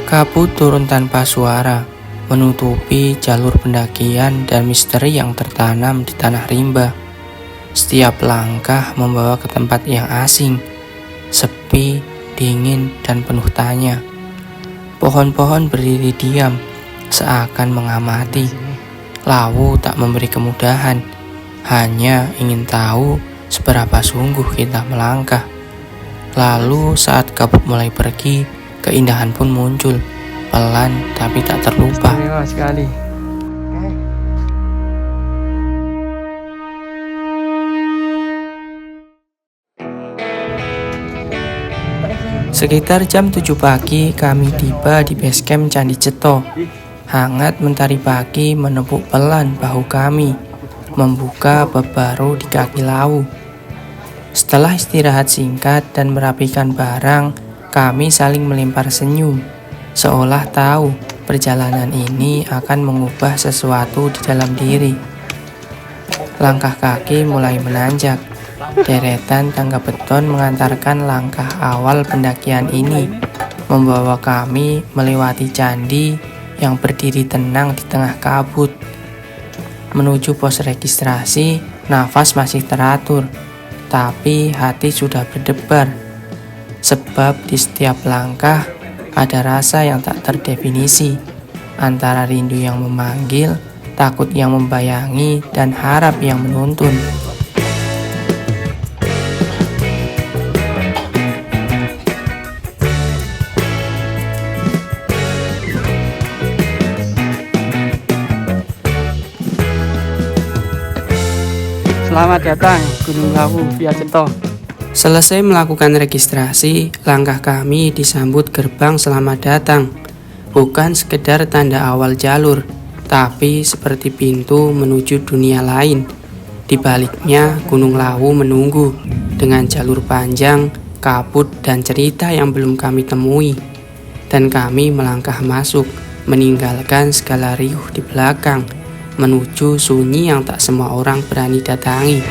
Kabut turun tanpa suara, menutupi jalur pendakian dan misteri yang tertanam di tanah rimba. Setiap langkah membawa ke tempat yang asing, sepi, dingin, dan penuh tanya. Pohon-pohon berdiri diam, seakan mengamati. Lawu tak memberi kemudahan, hanya ingin tahu seberapa sungguh kita melangkah. Lalu saat kabut mulai pergi, keindahan pun muncul, pelan tapi tak terlupa. Istimewa sekali. Sekitar jam 7 pagi kami tiba di base camp Candi Ceto. Hangat mentari pagi menepuk pelan bahu kami, membuka bab baru di kaki Lawu. Setelah istirahat singkat dan merapikan barang, kami saling melempar senyum, seolah tahu perjalanan ini akan mengubah sesuatu di dalam diri. Langkah kaki mulai menanjak. Deretan tangga beton mengantarkan langkah awal pendakian ini, membawa kami melewati candi yang berdiri tenang di tengah kabut. Menuju pos registrasi, nafas masih teratur, tapi hati sudah berdebar. Sebab di setiap langkah ada rasa yang tak terdefinisi, antara rindu yang memanggil, takut yang membayangi, dan harap yang menuntun. Selamat datang Gunung Lawu via Ceto. Selesai melakukan registrasi, langkah kami disambut gerbang selamat datang. Bukan sekedar tanda awal jalur, tapi seperti pintu menuju dunia lain. Di baliknya, Gunung Lawu menunggu dengan jalur panjang, kabut, dan cerita yang belum kami temui. Dan kami melangkah masuk, meninggalkan segala riuh di belakang, menuju sunyi yang tak semua orang berani datangi.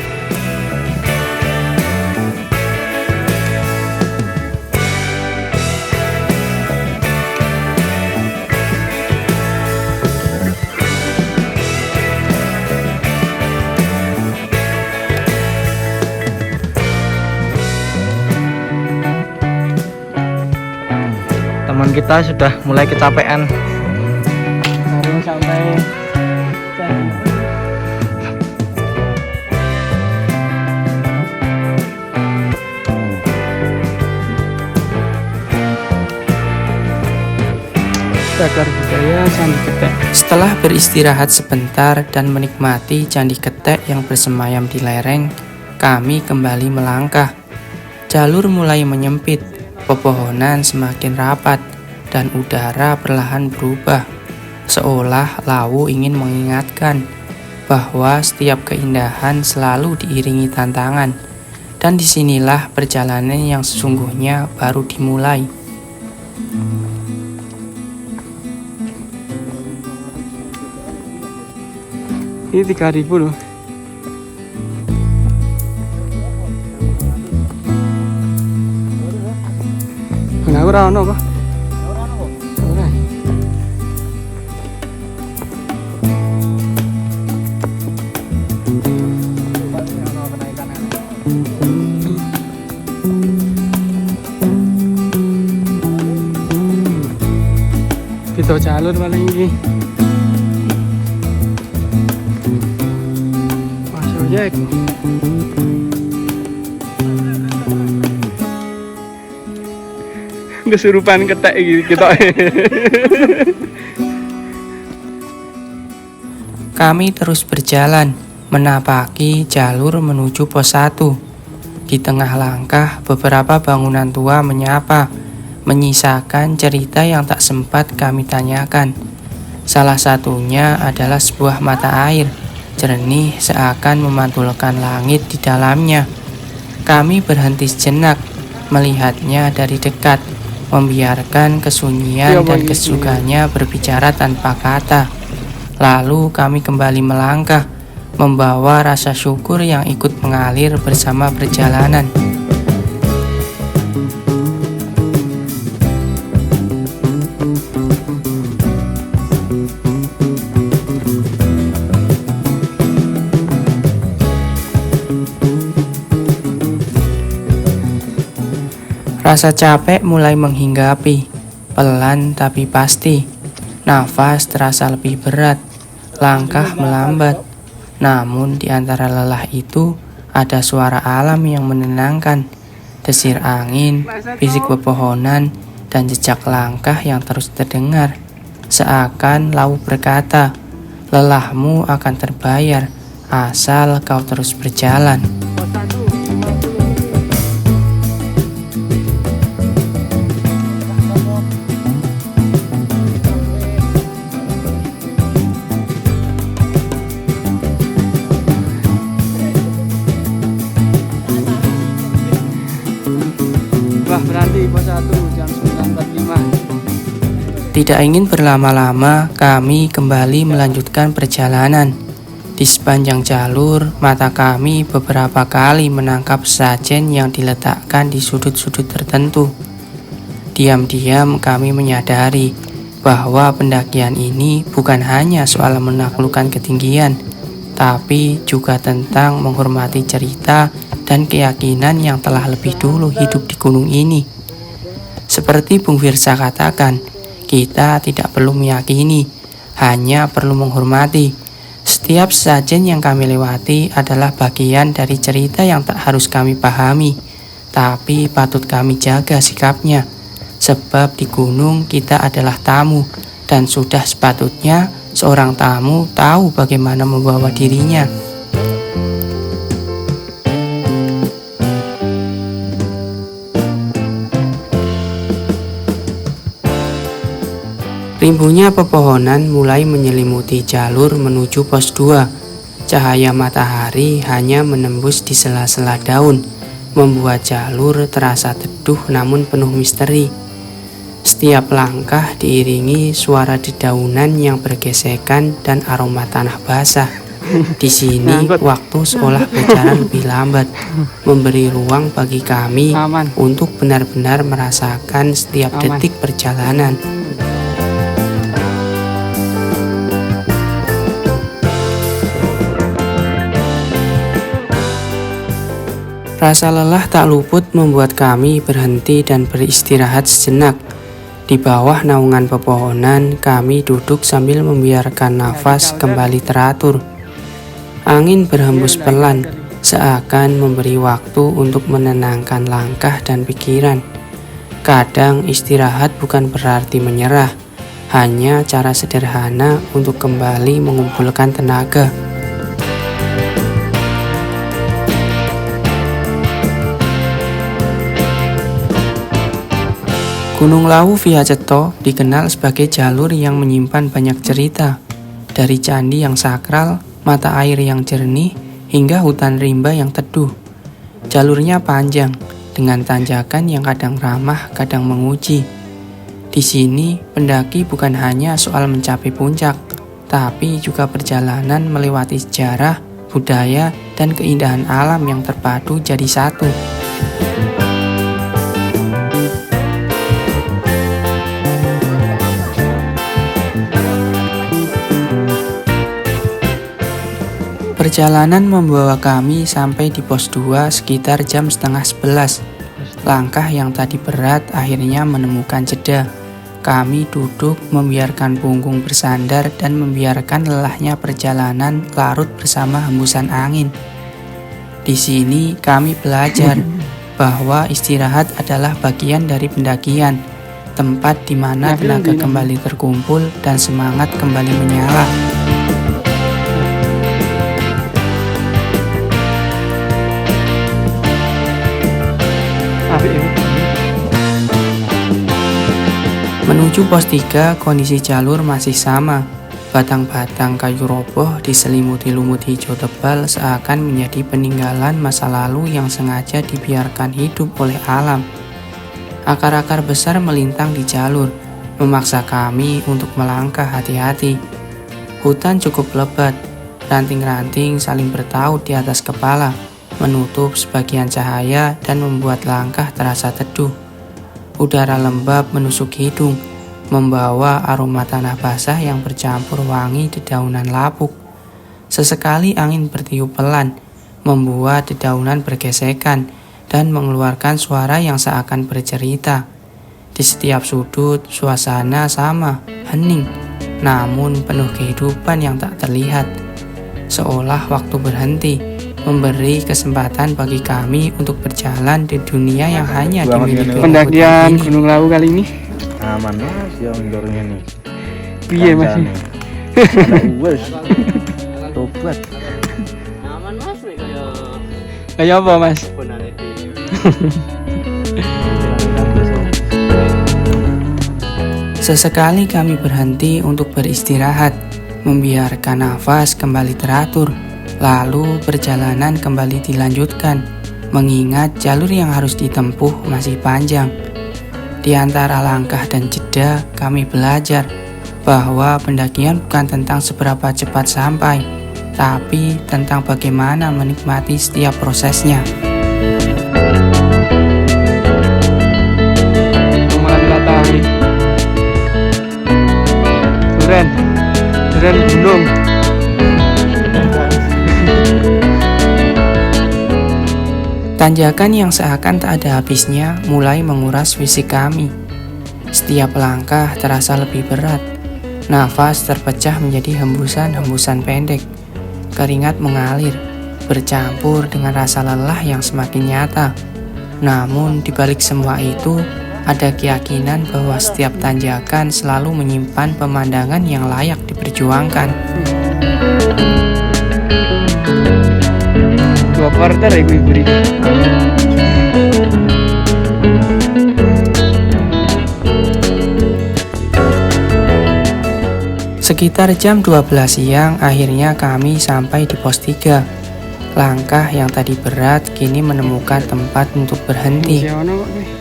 Teman kita sudah mulai kecapean. Baru sampai Cagar Budaya Candi Ketek. Setelah beristirahat sebentar dan menikmati Candi Ketek yang bersemayam di lereng, kami kembali melangkah. Jalur mulai menyempit, pepohonan semakin rapat, dan udara perlahan berubah. Seolah Lawu ingin mengingatkan bahwa setiap keindahan selalu diiringi tantangan, dan disinilah perjalanan yang sesungguhnya baru dimulai. Ini 3.000 loh. Nah, ora ono kok. Ora. Kita jalur paling iki. Masuk kesurupan ketek kita. Kami terus berjalan, menapaki jalur menuju pos 1. Di tengah langkah, beberapa bangunan tua menyapa, menyisakan cerita yang tak sempat kami tanyakan. Salah satunya adalah sebuah mata air, jernih seakan memantulkan langit di dalamnya. Kami berhenti sejenak, melihatnya dari dekat, membiarkan kesunyian dan kesukanya berbicara tanpa kata. Lalu kami kembali melangkah, membawa rasa syukur yang ikut mengalir bersama perjalanan. Rasa capek mulai menghinggapi, pelan tapi pasti. Nafas terasa lebih berat, langkah melambat. Namun di antara lelah itu ada suara alam yang menenangkan. Desir angin, bisik pepohonan, dan jejak langkah yang terus terdengar. Seakan laut berkata, lelahmu akan terbayar asal kau terus berjalan. Berhenti pos 1 jam 9.45. Tidak ingin berlama-lama, kami kembali melanjutkan perjalanan. Di sepanjang jalur, mata kami beberapa kali menangkap sesajen yang diletakkan di sudut-sudut tertentu. Diam-diam kami menyadari bahwa pendakian ini bukan hanya soal menaklukkan ketinggian, tapi juga tentang menghormati cerita dan keyakinan yang telah lebih dulu hidup di gunung ini. Seperti Bung Firsa katakan, kita tidak perlu meyakini, hanya perlu menghormati. Setiap sesajen yang kami lewati adalah bagian dari cerita yang tak harus kami pahami, tapi patut kami jaga sikapnya. Sebab di gunung kita adalah tamu, dan sudah sepatutnya seorang tamu tahu bagaimana membawa dirinya. Rimbunya pepohonan mulai menyelimuti jalur menuju pos 2. Cahaya matahari hanya menembus di sela-sela daun, membuat jalur terasa teduh namun penuh misteri. Setiap langkah diiringi suara dedaunan yang bergesekan dan aroma tanah basah. Di sini waktu seolah berjalan lebih lambat, memberi ruang bagi kami untuk benar-benar merasakan setiap detik perjalanan. Rasa lelah tak luput membuat kami berhenti dan beristirahat sejenak. Di bawah naungan pepohonan, kami duduk sambil membiarkan nafas kembali teratur. Angin berhembus pelan, seakan memberi waktu untuk menenangkan langkah dan pikiran. Kadang istirahat bukan berarti menyerah, hanya cara sederhana untuk kembali mengumpulkan tenaga. Gunung Lawu via Ceto dikenal sebagai jalur yang menyimpan banyak cerita. Dari candi yang sakral, mata air yang jernih, hingga hutan rimba yang teduh. Jalurnya panjang, dengan tanjakan yang kadang ramah, kadang menguji. Di sini, pendaki bukan hanya soal mencapai puncak, tapi juga perjalanan melewati sejarah, budaya, dan keindahan alam yang terpadu jadi satu. Perjalanan membawa kami sampai di pos 2 sekitar jam 10:30. Langkah yang tadi berat akhirnya menemukan jeda. Kami duduk membiarkan punggung bersandar dan membiarkan lelahnya perjalanan larut bersama hembusan angin. Di sini kami belajar bahwa istirahat adalah bagian dari pendakian, tempat di mana tenaga kembali terkumpul dan semangat kembali menyala. Menuju pos 3, kondisi jalur masih sama. Batang-batang kayu roboh diselimuti lumut hijau tebal seakan menjadi peninggalan masa lalu yang sengaja dibiarkan hidup oleh alam. Akar-akar besar melintang di jalur, memaksa kami untuk melangkah hati-hati. Hutan cukup lebat, ranting-ranting saling bertaut di atas kepala, menutup sebagian cahaya dan membuat langkah terasa teduh. Udara lembab menusuk hidung, membawa aroma tanah basah yang bercampur wangi dedaunan lapuk. Sesekali angin bertiup pelan, membuat dedaunan bergesekan, dan mengeluarkan suara yang seakan bercerita. Di setiap sudut, suasana sama, hening, namun penuh kehidupan yang tak terlihat. Seolah waktu berhenti, memberi kesempatan bagi kami untuk berjalan di dunia yang hanya dimiliki Pendakian Gunung Lawu kali ini aman mas, yang dorongnya nih. piye mas? Wes, tobat. Kayak apa mas? Sesekali kami berhenti untuk beristirahat, membiarkan nafas kembali teratur, lalu perjalanan kembali dilanjutkan, mengingat jalur yang harus ditempuh masih panjang. Di antara langkah dan jeda, kami belajar bahwa pendakian bukan tentang seberapa cepat sampai, tapi tentang bagaimana menikmati setiap prosesnya. Pemandangan matahari. Duren gunung. Tanjakan yang seakan tak ada habisnya mulai menguras fisik kami. Setiap langkah terasa lebih berat. Nafas terpecah menjadi hembusan-hembusan pendek. Keringat mengalir, bercampur dengan rasa lelah yang semakin nyata. Namun di balik semua itu, ada keyakinan bahwa setiap tanjakan selalu menyimpan pemandangan yang layak diperjuangkan. Dua porter ya ibu ini. Sekitar jam 12 siang, akhirnya kami sampai di pos 3. Langkah yang tadi berat kini menemukan tempat untuk berhenti.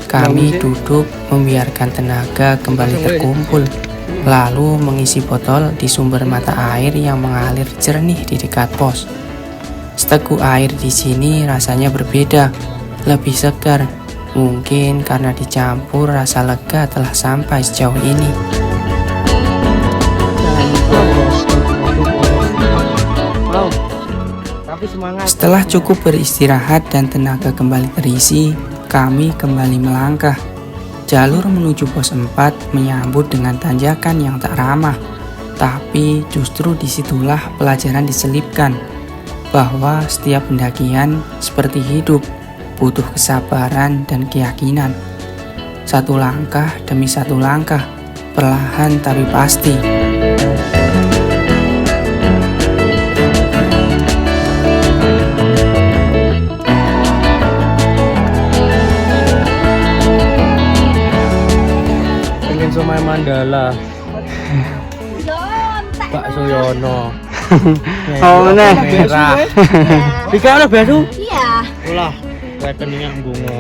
Kami duduk membiarkan tenaga kembali terkumpul, lalu mengisi botol di sumber mata air yang mengalir jernih di dekat pos. Seteguk air di sini rasanya berbeda, lebih segar, mungkin karena dicampur rasa lega telah sampai sejauh ini. Setelah cukup beristirahat dan tenaga kembali terisi, kami kembali melangkah. Jalur menuju pos 4 menyambut dengan tanjakan yang tak ramah. Tapi justru disitulah pelajaran diselipkan, bahwa setiap pendakian seperti hidup, butuh kesabaran dan keyakinan. Satu langkah demi satu langkah, perlahan tapi pasti. Somai Mandala, Pak Suyono. Oh mana? Merah. Tiga ada baru? Iya. Ulah, rekeningnya bunga.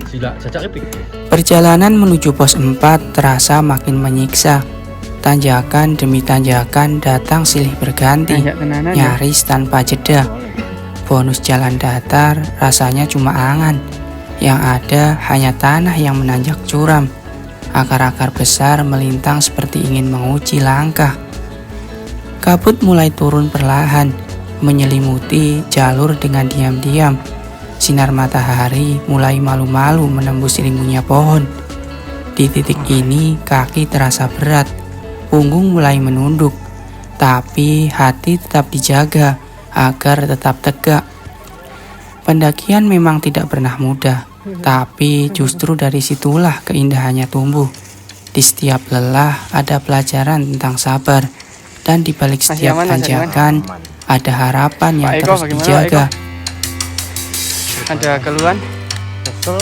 Sila, cacak epic. Perjalanan menuju pos 4 terasa makin menyiksa. Tanjakan demi tanjakan datang silih berganti, Tanjak tenanan ya. nyaris tanpa jeda. Bonus jalan datar rasanya cuma angan. Yang ada hanya tanah yang menanjak curam. Akar-akar besar melintang seperti ingin menguji langkah. Kabut mulai turun perlahan, menyelimuti jalur dengan diam-diam. Sinar matahari mulai malu-malu menembus rimbunnya pohon. Di titik ini kaki terasa berat, punggung mulai menunduk. Tapi hati tetap dijaga agar tetap tegak. Pendakian memang tidak pernah mudah, tapi justru dari situlah keindahannya tumbuh. Di setiap lelah ada pelajaran tentang sabar, dan di balik setiap tanjakan ada harapan yang Pak Eko, terus bagaimana, dijaga. Pak Ada keluhan? Kesel.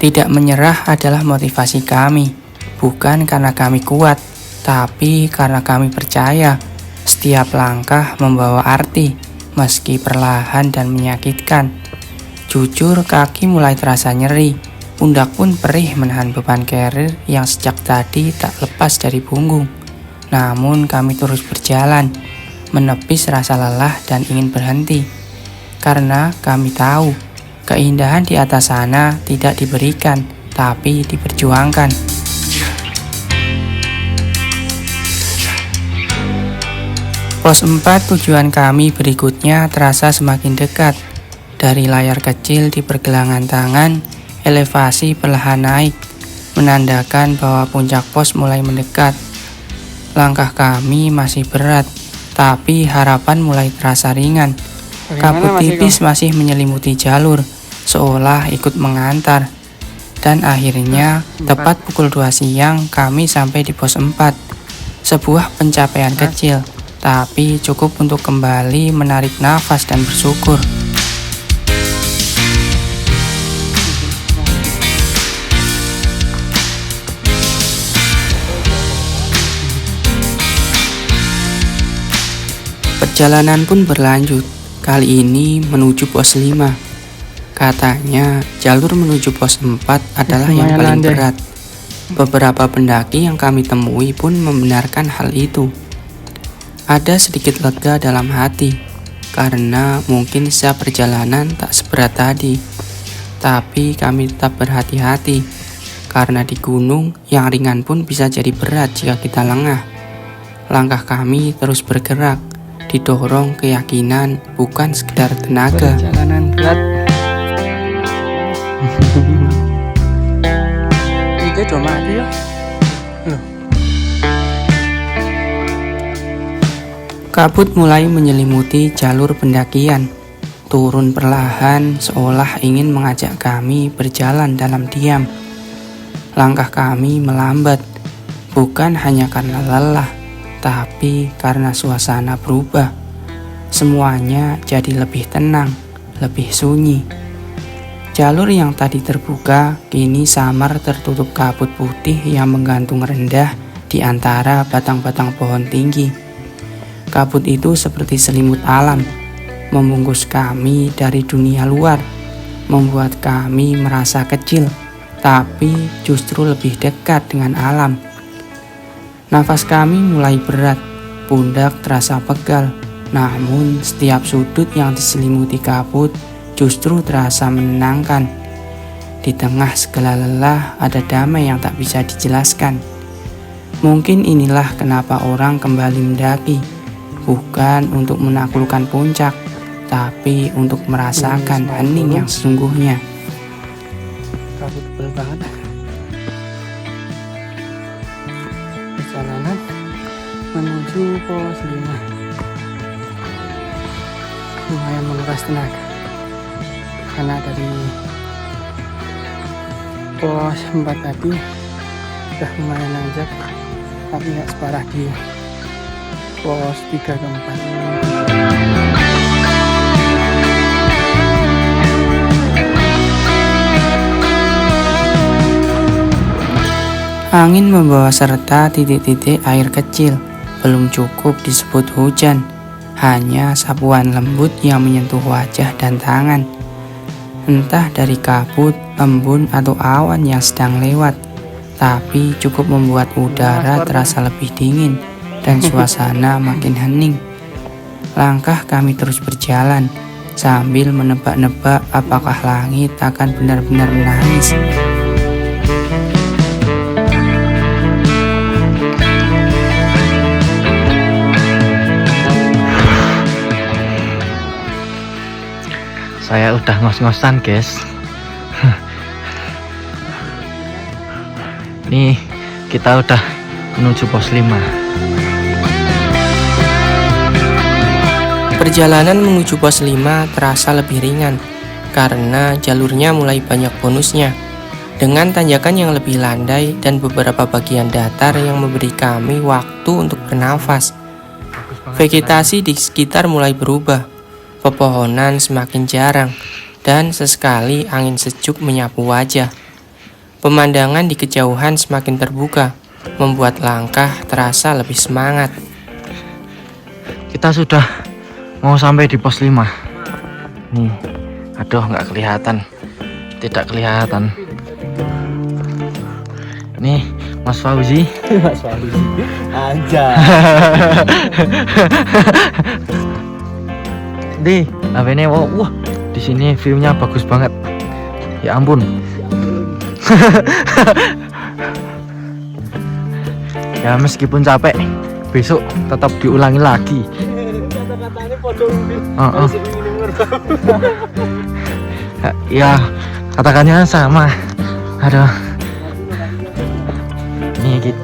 Tidak menyerah adalah motivasi kami, bukan karena kami kuat, tapi karena kami percaya setiap langkah membawa arti, meski perlahan dan menyakitkan. Jujur, kaki mulai terasa nyeri, pundak pun perih menahan beban carrier yang sejak tadi tak lepas dari punggung. Namun kami terus berjalan, menepis rasa lelah dan ingin berhenti. Karena kami tahu, keindahan di atas sana tidak diberikan, tapi diperjuangkan. Pos 4 tujuan kami berikutnya terasa semakin dekat. Dari layar kecil di pergelangan tangan, elevasi perlahan naik, menandakan bahwa puncak pos mulai mendekat. Langkah kami masih berat, tapi harapan mulai terasa ringan. Kabut tipis masih menyelimuti jalur, seolah ikut mengantar. Dan akhirnya, tepat pukul 2 siang, kami sampai di pos 4. Sebuah pencapaian kecil, tapi cukup untuk kembali menarik nafas dan bersyukur. Perjalanan pun berlanjut, kali ini menuju pos 5. Katanya, jalur menuju pos 4 adalah yang paling berat. Beberapa pendaki yang kami temui pun membenarkan hal itu. Ada sedikit lega dalam hati, karena mungkin setiap perjalanan tak seberat tadi. Tapi kami tetap berhati-hati, karena di gunung yang ringan pun bisa jadi berat jika kita lengah. Langkah kami terus bergerak, didorong keyakinan bukan sekedar tenaga. Perjalanan berat. Itu udah mati ya. Kabut mulai menyelimuti jalur pendakian. Turun perlahan seolah ingin mengajak kami berjalan dalam diam. Langkah kami melambat, bukan hanya karena lelah, tapi karena suasana berubah. Semuanya jadi lebih tenang, lebih sunyi. Jalur yang tadi terbuka kini samar tertutup kabut putih yang menggantung rendah di antara batang-batang pohon tinggi. Kabut itu seperti selimut alam, membungkus kami dari dunia luar, membuat kami merasa kecil, tapi justru lebih dekat dengan alam. Nafas kami mulai berat, pundak terasa pegal, namun setiap sudut yang diselimuti kabut justru terasa menenangkan. Di tengah segala lelah ada damai yang tak bisa dijelaskan. Mungkin inilah kenapa orang kembali mendaki, bukan untuk menaklukkan puncak, tapi untuk merasakan hening yang sesungguhnya. Kabut tebal banget. Perjalanan menuju pos 5 lumayan menguras tenaga, karena dari pos 4 tadi udah lumayan nanjak, tapi nggak separah di pos 3 ke 4. Angin membawa serta titik-titik air kecil, belum cukup disebut hujan, hanya sapuan lembut yang menyentuh wajah dan tangan. Entah dari kabut, embun, atau awan yang sedang lewat, tapi cukup membuat udara terasa lebih dingin dan suasana makin hening. Langkah kami terus berjalan, sambil menebak-nebak apakah langit akan benar-benar menangis. Saya udah ngos-ngosan guys. Nih kita udah menuju pos 5. Perjalanan menuju pos 5 terasa lebih ringan, karena jalurnya mulai banyak bonusnya. Dengan tanjakan yang lebih landai dan beberapa bagian datar yang memberi kami waktu untuk bernafas. Vegetasi di sekitar mulai berubah. Pepohonan semakin jarang, dan sesekali angin sejuk menyapu wajah. Pemandangan di kejauhan semakin terbuka, membuat langkah terasa lebih semangat. Kita sudah mau sampai di pos 5. Nih, aduh nggak kelihatan, tidak kelihatan. Nih, Mas Fauzi. Mas Fauzi, anjay. Di, ini wah, di sini view-nya bagus banget. Ya ampun. Ya meskipun capek, besok tetap diulangi lagi. Kata-katanya podo undi. Oh. Masih ingin ngerbau. Ya, katakannya sama. Aduh. Nih gitu.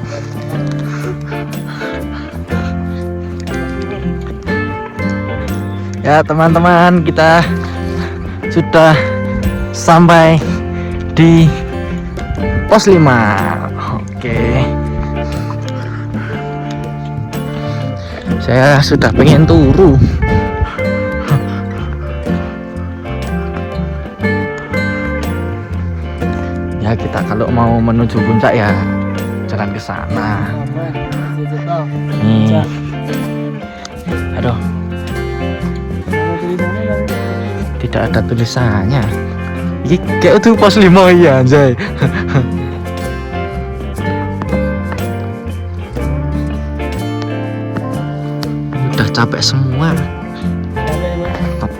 Ya teman-teman, kita sudah sampai di pos 5. Oke. Saya sudah pengen turu. Ya kita kalau mau menuju puncak ya jalan ke sana. Nih. Aduh. Tidak ada tulisannya. Ini kayak itu pos 5 ya anjay. Udah capek semua.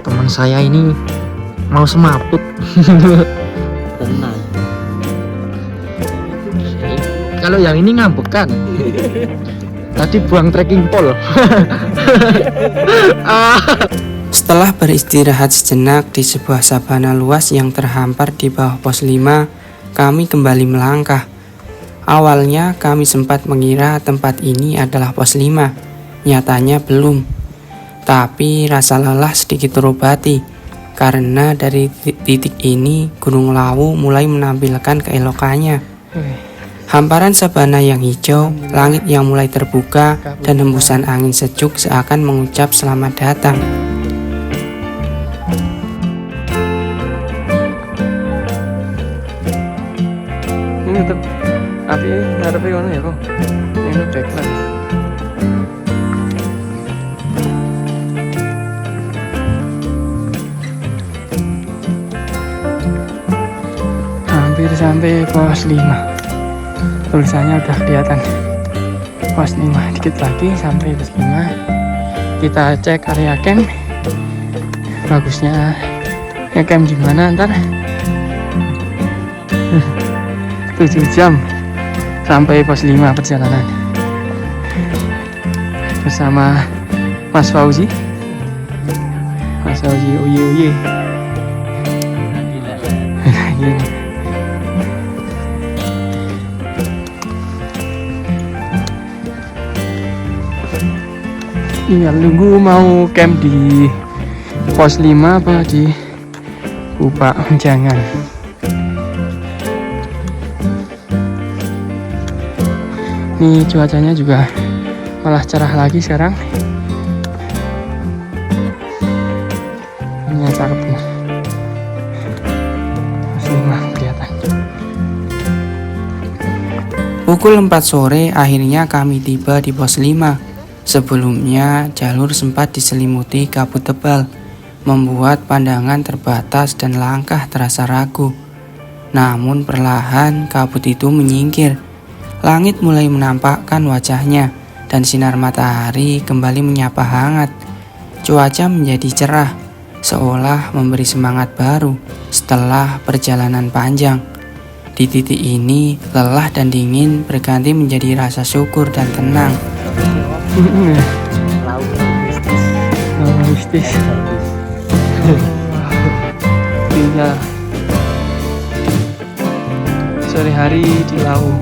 Teman saya ini mau semaput. Tenang. Kalau yang ini ngambek kan. Tadi buang trekking pole. Setelah beristirahat sejenak di sebuah sabana luas yang terhampar di bawah pos 5, kami kembali melangkah. Awalnya kami sempat mengira tempat ini adalah pos 5, nyatanya belum. Tapi rasa lelah sedikit terobati, karena dari titik ini Gunung Lawu mulai menampilkan keelokannya. Hamparan sabana yang hijau, langit yang mulai terbuka, dan hembusan angin sejuk seakan mengucap selamat datang. Ini tetep api ngarepe ngono ya kok. Ini backlight. Hampir sampai pos 5. Tulisannya udah kelihatan. Pos 5 dikit lagi sampai pos 5. Kita cek area camp. Bagusnya camp di mana ntar? 7 jam sampai pos 5 perjalanan bersama Mas Fauzi. Mas Fauzi oye. Iya, nunggu mau camp di pos 5 apa di Pupak Jangan. Ini cuacanya juga malah cerah lagi sekarang. Ini yang cakep nih. Masih mah kelihatan. Pukul 4 sore akhirnya kami tiba di pos 5. Sebelumnya jalur sempat diselimuti kabut tebal, membuat pandangan terbatas dan langkah terasa ragu. Namun perlahan kabut itu menyingkir. Langit mulai menampakkan wajahnya dan sinar matahari kembali menyapa hangat. Cuaca menjadi cerah, seolah memberi semangat baru setelah perjalanan panjang. Di titik ini, lelah dan dingin berganti menjadi rasa syukur dan tenang. Mistis. Tinggal sore hari di Lawu.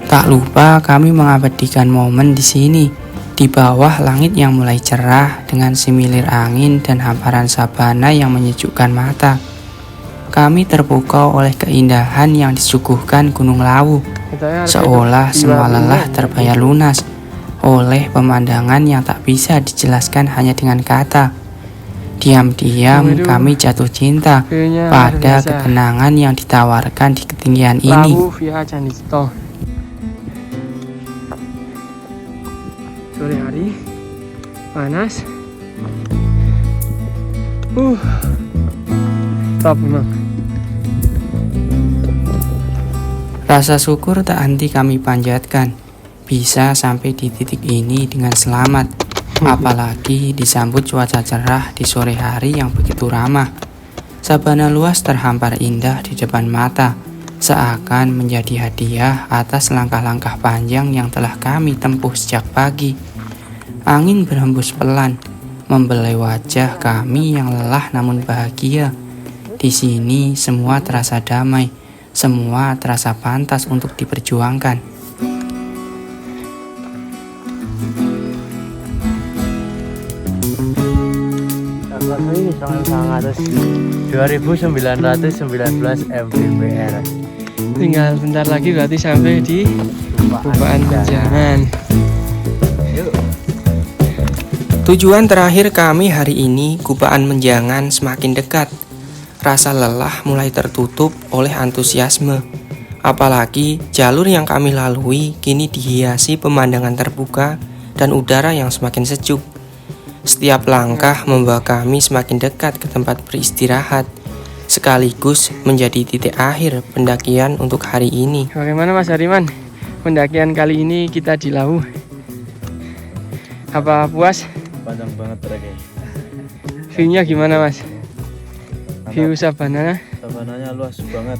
Tak lupa kami mengabadikan momen di sini, di bawah langit yang mulai cerah dengan semilir angin dan hamparan sabana yang menyejukkan mata. Kami terpukau oleh keindahan yang disuguhkan Gunung Lawu, seolah semua lelah terbayar lunas oleh pemandangan yang tak bisa dijelaskan hanya dengan kata. Diam-diam kami jatuh cinta pada ketenangan yang ditawarkan di ketinggian ini. Lawu via Candi Ceto. Sore hari panas. Top memang. Rasa syukur tak henti kami panjatkan, bisa sampai di titik ini dengan selamat, apalagi disambut cuaca cerah di sore hari yang begitu ramah. Sabana luas terhampar indah di depan mata, seakan menjadi hadiah atas langkah-langkah panjang yang telah kami tempuh sejak pagi. Angin berhembus pelan, membelai wajah kami yang lelah namun bahagia. Di sini semua terasa damai, semua terasa pantas untuk diperjuangkan. Ini 2.919 mPPR. Tinggal bentar lagi berarti sampai di Gupaan Menjangan. Tujuan terakhir kami hari ini, Gupaan Menjangan, semakin dekat. Rasa lelah mulai tertutup oleh antusiasme. Apalagi jalur yang kami lalui kini dihiasi pemandangan terbuka dan udara yang semakin sejuk. Setiap langkah membawa kami semakin dekat ke tempat beristirahat, sekaligus menjadi titik akhir pendakian untuk hari ini. Bagaimana Mas Hariman? Pendakian kali ini kita di Lawu. Apa puas? Panjang banget treknya. View-nya gimana Mas? View Sabana? Sabananya luas banget.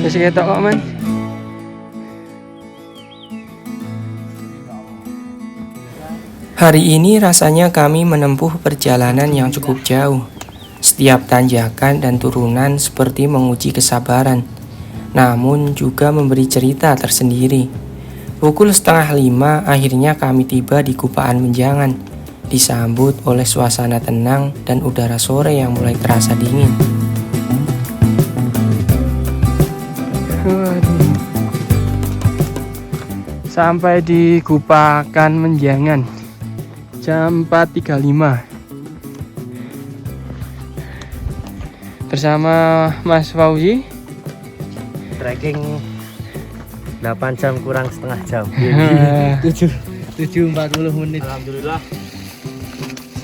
Terus ketok kok man? Hari ini rasanya kami menempuh perjalanan yang cukup jauh. Setiap tanjakan dan turunan seperti menguji kesabaran, namun juga memberi cerita tersendiri. Pukul 4:30 akhirnya kami tiba di Gupaan Menjangan, disambut oleh suasana tenang dan udara sore yang mulai terasa dingin. Sampai di Gupaan Menjangan jam 4.35 bersama Mas Fauzi. Trekking 8 jam kurang setengah jam. 7:40 menit. Alhamdulillah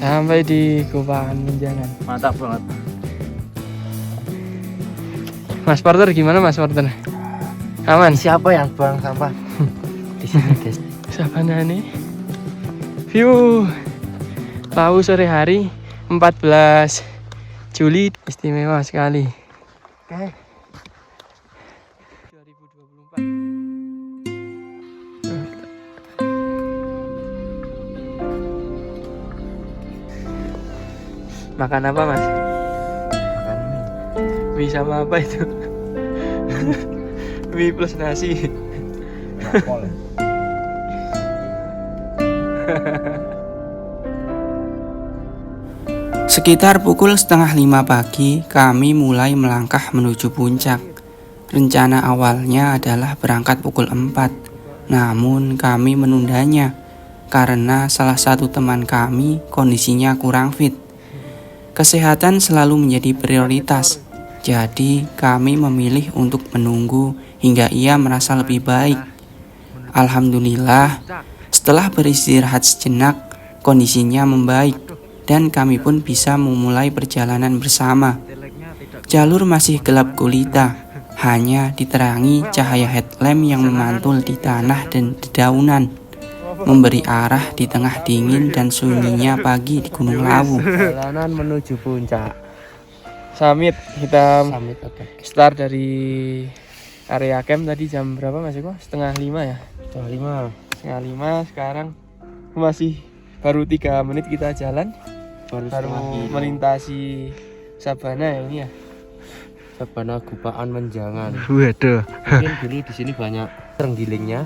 Sampai di Gupaan Menjangan. mantap banget. Mas Porter gimana Mas Porter? Aman? Siapa yang buang sampah di sini guys? Sabana nih. View Lawu sore hari 14 Juli istimewa sekali. Oke. 2024. Makan apa Mas? Makan Mie sama apa itu? Mie plus nasi. Sekitar pukul 4:30 pagi, kami mulai melangkah menuju puncak. Rencana awalnya adalah berangkat pukul 4, namun kami menundanya karena salah satu teman kami kondisinya kurang fit. Kesehatan selalu menjadi prioritas, jadi kami memilih untuk menunggu hingga ia merasa lebih baik. Alhamdulillah, setelah beristirahat sejenak, kondisinya membaik dan kami pun bisa memulai perjalanan bersama. Jalur masih gelap gulita, hanya diterangi cahaya headlamp yang memantul di tanah dan dedaunan, memberi arah di tengah dingin dan sunyinya pagi di Gunung Lawu. Perjalanan menuju puncak. Summit kita Summit, oke. start dari area camp tadi jam berapa Mas Eko? 4:30 ya? 5. 4:30 sekarang masih baru 3 menit kita jalan. Baru melintasi Sabana ya ini ya. Sabana Gupaan Menjangan. Waduh. Mungkin dulu di sini banyak terenggalingnya.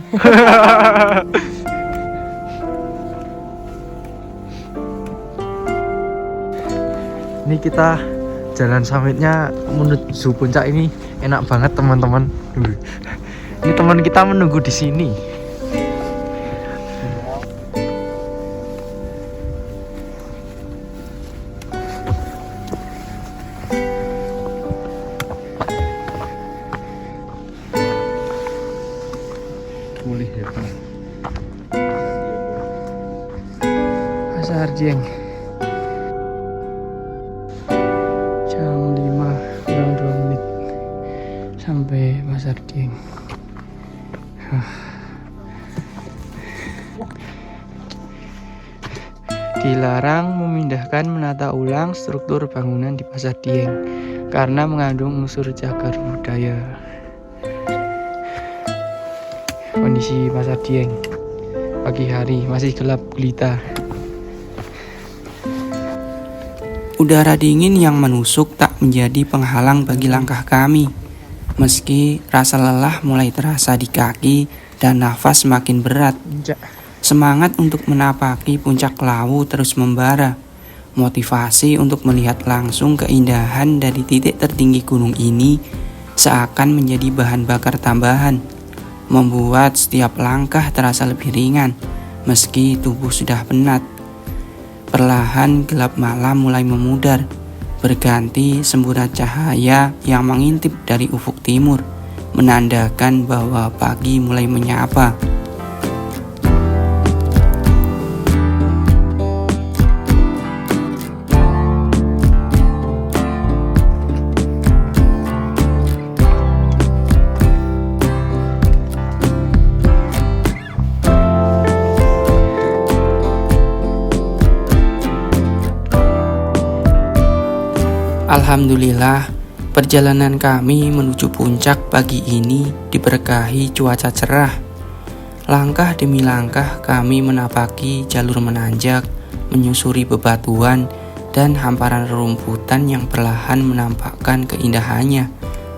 Ini kita jalan summitnya menuju puncak ini enak banget teman-teman. Ini teman kita menunggu di sini. Pasar Dieng. Jam 5 kurang 2 menit sampai Pasar Dieng. Dilarang memindahkan menata ulang struktur bangunan di Pasar Dieng karena mengandung unsur cagar budaya. Kondisi Pasar Dieng pagi hari masih gelap gulita. Udara dingin yang menusuk tak menjadi penghalang bagi langkah kami. Meski rasa lelah mulai terasa di kaki dan nafas semakin berat, semangat untuk menapaki puncak Lawu terus membara. Motivasi untuk melihat langsung keindahan dari titik tertinggi gunung ini seakan menjadi bahan bakar tambahan, membuat setiap langkah terasa lebih ringan meski tubuh sudah penat. Perlahan gelap malam mulai memudar, berganti semburat cahaya yang mengintip dari ufuk timur, menandakan bahwa pagi mulai menyapa. Alhamdulillah, perjalanan kami menuju puncak pagi ini diberkahi cuaca cerah. Langkah demi langkah kami menapaki jalur menanjak, menyusuri bebatuan dan hamparan rerumputan yang perlahan menampakkan keindahannya,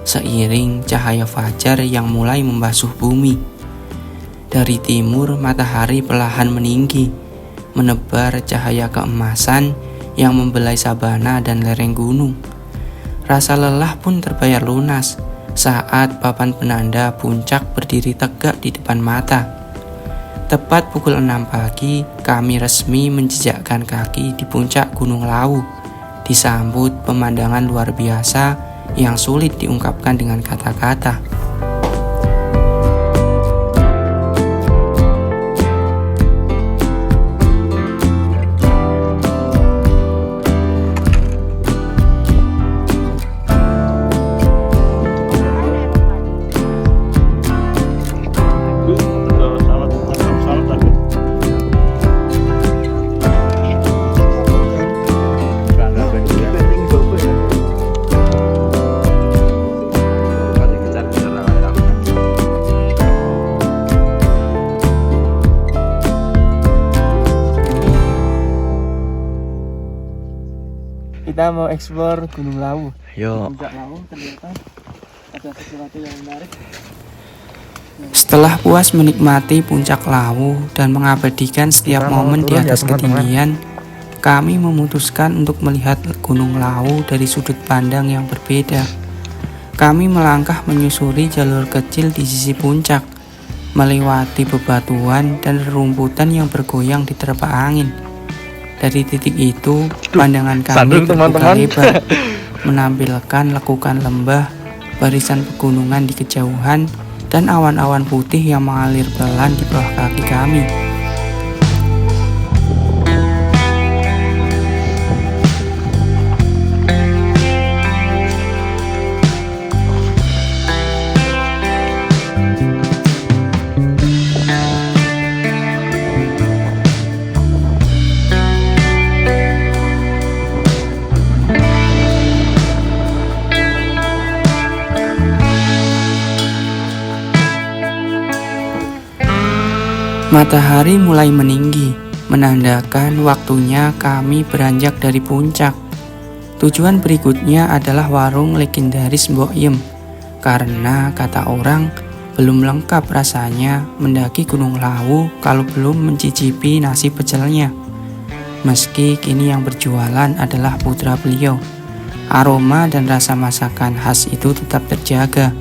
seiring cahaya fajar yang mulai membasuh bumi. Dari timur, matahari perlahan meninggi, menebar cahaya keemasan yang membelai sabana dan lereng gunung. Rasa lelah pun terbayar lunas saat papan penanda puncak berdiri tegak di depan mata. Tepat pukul 6 pagi, kami resmi menjejakkan kaki di puncak Gunung Lawu, disambut pemandangan luar biasa yang sulit diungkapkan dengan kata-kata. Kita mau eksplor Gunung Lawu. Yo. Puncak Lawu ternyata ada sesuatu yang menarik. Setelah puas menikmati puncak Lawu dan mengabadikan setiap Kita mau momen di turun ya, atas teman-teman. ketinggian, kami memutuskan untuk melihat Gunung Lawu dari sudut pandang yang berbeda. Kami melangkah menyusuri jalur kecil di sisi puncak, melewati bebatuan dan rerumputan yang bergoyang diterpa angin. Dari titik itu, pandangan kami Sandung, terbuka teman-teman. lebar, menampilkan lekukan lembah, barisan pegunungan di kejauhan, dan awan-awan putih yang mengalir pelan di bawah kaki kami. Matahari mulai meninggi, menandakan waktunya kami beranjak dari puncak. Tujuan berikutnya adalah warung legendaris Mbok Yem, karena kata orang belum lengkap rasanya mendaki Gunung Lawu kalau belum mencicipi nasi pecelnya. Meski kini yang berjualan adalah putra beliau, aroma dan rasa masakan khas itu tetap terjaga.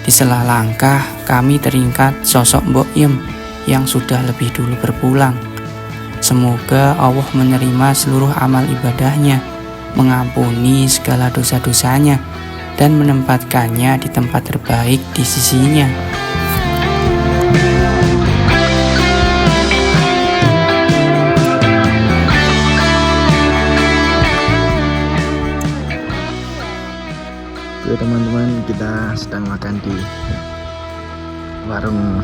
Di sela langkah kami teringat sosok Mbok Yem yang sudah lebih dulu berpulang. Semoga Allah menerima seluruh amal ibadahnya, mengampuni segala dosa-dosanya, dan menempatkannya di tempat terbaik di sisinya. Oke teman-teman, kita sedang makan di warung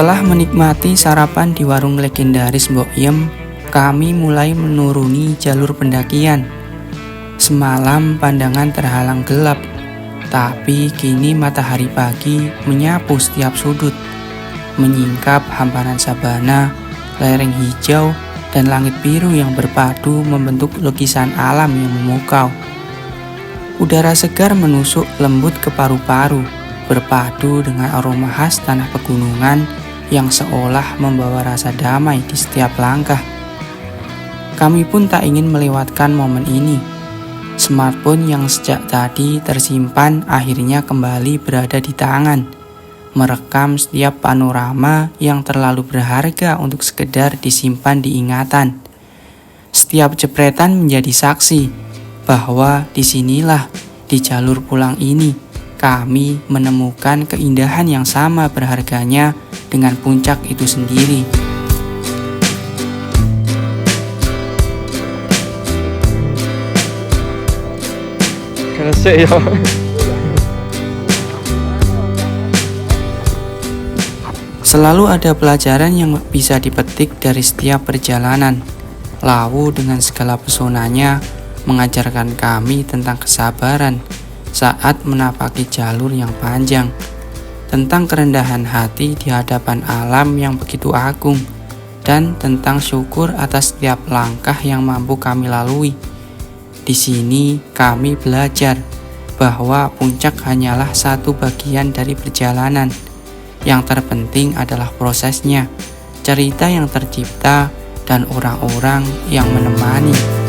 Setelah menikmati sarapan di warung legendaris Mbok Yem, kami mulai menuruni jalur pendakian. Semalam pandangan terhalang gelap, tapi kini matahari pagi menyapu setiap sudut, menyingkap hamparan sabana, lereng hijau, dan langit biru yang berpadu membentuk lukisan alam yang memukau. Udara segar menusuk lembut ke paru-paru, berpadu dengan aroma khas tanah pegunungan yang seolah membawa rasa damai di setiap langkah. Kami pun tak ingin melewatkan momen ini. Smartphone yang sejak tadi tersimpan akhirnya kembali berada di tangan, merekam setiap panorama yang terlalu berharga untuk sekedar disimpan di ingatan. Setiap jepretan menjadi saksi bahwa disinilah, di jalur pulang ini, kami menemukan keindahan yang sama berharganya dengan puncak itu sendiri. Kresek ya. Selalu ada pelajaran yang bisa dipetik dari setiap perjalanan. Lawu dengan segala pesonanya mengajarkan kami tentang kesabaran saat menapaki jalur yang panjang, tentang kerendahan hati di hadapan alam yang begitu agung, dan tentang syukur atas setiap langkah yang mampu kami lalui. Di sini kami belajar bahwa puncak hanyalah satu bagian dari perjalanan. Yang terpenting adalah prosesnya, cerita yang tercipta, dan orang-orang yang menemani.